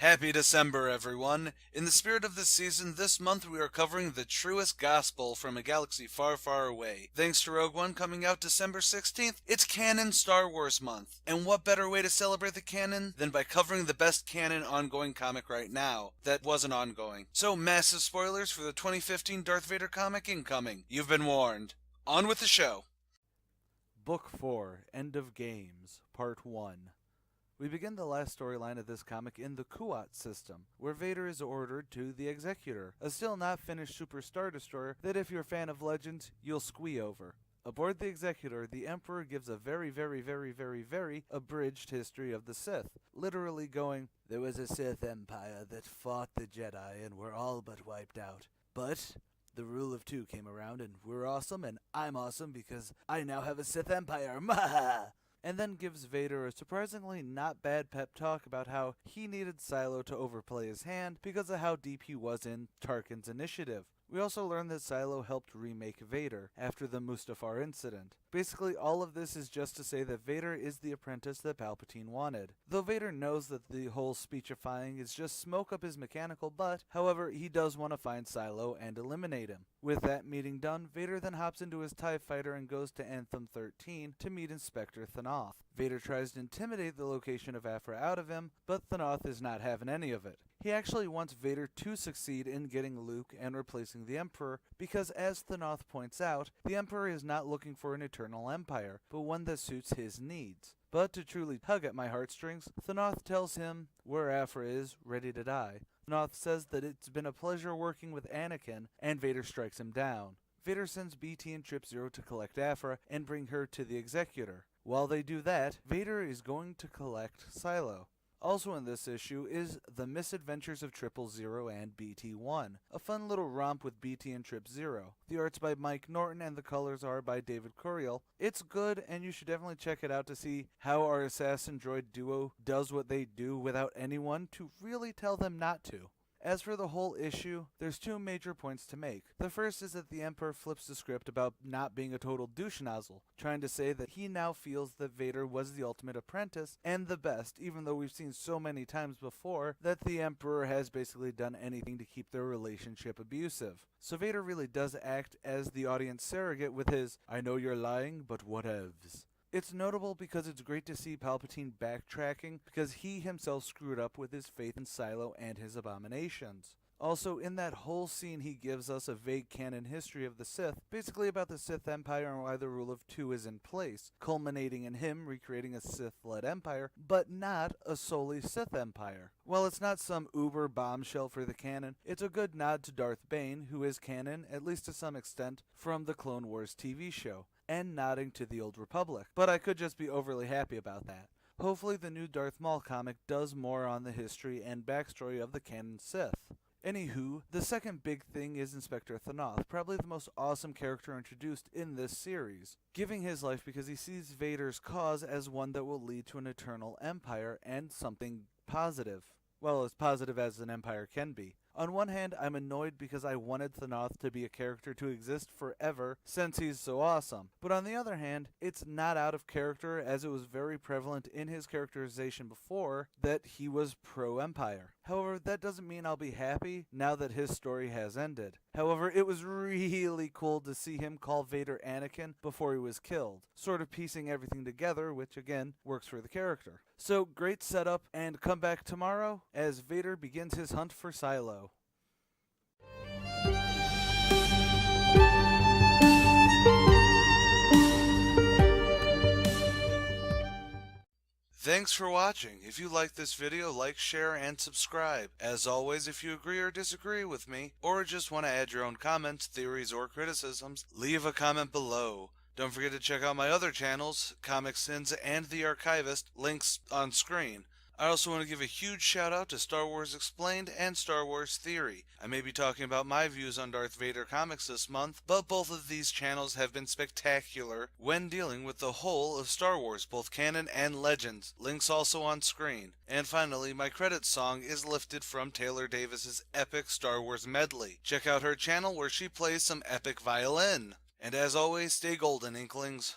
Happy December, everyone! In the spirit of this season, this month we are covering the truest gospel from a galaxy far, far away. Thanks to Rogue One coming out December 16th, it's Canon Star Wars month. And what better way to celebrate the canon than by covering the best canon ongoing comic right now that wasn't ongoing. So massive spoilers for the 2015 Darth Vader comic incoming. You've been warned. On with the show! Book 4, End of Games, Part 1. We begin the last storyline of this comic in the Kuat system, where Vader is ordered to the Executor, a still not finished Super Star Destroyer that if you're a fan of Legends, you'll squee over. Aboard the Executor, the Emperor gives a very abridged history of the Sith, literally going, "There was a Sith Empire that fought the Jedi and were all but wiped out. But the rule of two came around and we're awesome and I'm awesome because I now have a Sith Empire, maha!" And then gives Vader a surprisingly not bad pep talk about how he needed Silo to overplay his hand because of how deep he was in Tarkin's initiative. We also learn that Silo helped remake Vader after the Mustafar incident. Basically, all of this is just to say that Vader is the apprentice that Palpatine wanted. Though Vader knows that the whole speechifying is just smoke up his mechanical butt, however, he does want to find Silo and eliminate him. With that meeting done, Vader then hops into his TIE fighter and goes to Anthem 13 to meet Inspector Thanoth. Vader tries to intimidate the location of Aphra out of him, but Thanoth is not having any of it. He actually wants Vader to succeed in getting Luke and replacing the Emperor, because as Thanoth points out, the Emperor is not looking for an eternal empire, but one that suits his needs. But to truly tug at my heartstrings, Thanoth tells him where Aphra is, ready to die. Thanoth says that it's been a pleasure working with Anakin, and Vader strikes him down. Vader sends BT and Trip Zero to collect Aphra and bring her to the Executor. While they do that, Vader is going to collect Silo. Also in this issue is The Misadventures of 000 and BT-1, a fun little romp with BT and Trip Zero. The art's by Mike Norton and the colors are by David Curiel. It's good and you should definitely check it out to see how our assassin droid duo does what they do without anyone to really tell them not to. As for the whole issue, there's two major points to make. The first is that the Emperor flips the script about not being a total douche nozzle, trying to say that he now feels that Vader was the ultimate apprentice and the best, even though we've seen so many times before that the Emperor has basically done anything to keep their relationship abusive. So Vader really does act as the audience surrogate with his, "I know you're lying, but whatevs." It's notable because it's great to see Palpatine backtracking because he himself screwed up with his faith in Silo and his abominations. Also, in that whole scene he gives us a vague canon history of the Sith, basically about the Sith Empire and why the rule of two is in place, culminating in him recreating a Sith-led empire, but not a solely Sith empire. While it's not some uber bombshell for the canon, it's a good nod to Darth Bane, who is canon, at least to some extent, from the Clone Wars TV show, and nodding to the Old Republic. But I could just be overly happy about that. Hopefully the new Darth Maul comic does more on the history and backstory of the canon Sith. Anywho, the second big thing is Inspector Thanoth, probably the most awesome character introduced in this series, giving his life because he sees Vader's cause as one that will lead to an eternal empire and something positive. Well, as positive as an empire can be. On one hand, I'm annoyed because I wanted Thanoth to be a character to exist forever since he's so awesome. But on the other hand, it's not out of character as it was very prevalent in his characterization before that he was pro-Empire. However, that doesn't mean I'll be happy now that his story has ended. However, it was really cool to see him call Vader Anakin before he was killed, sort of piecing everything together, which again, works for the character. So, great setup, and come back tomorrow as Vader begins his hunt for Silo. Thanks for watching. If you like this video, like, share, and subscribe. As always, if you agree or disagree with me, or just want to add your own comments, theories, or criticisms, leave a comment below. Don't forget to check out my other channels, ComicSins and The Archivist, links on screen. I also want to give a huge shout out to Star Wars Explained and Star Wars Theory. I may be talking about my views on Darth Vader comics this month, but both of these channels have been spectacular when dealing with the whole of Star Wars, both canon and legends. Links also on screen. And finally, my credits song is lifted from Taylor Davis's epic Star Wars medley. Check out her channel where she plays some epic violin. And as always, stay golden, Inklings.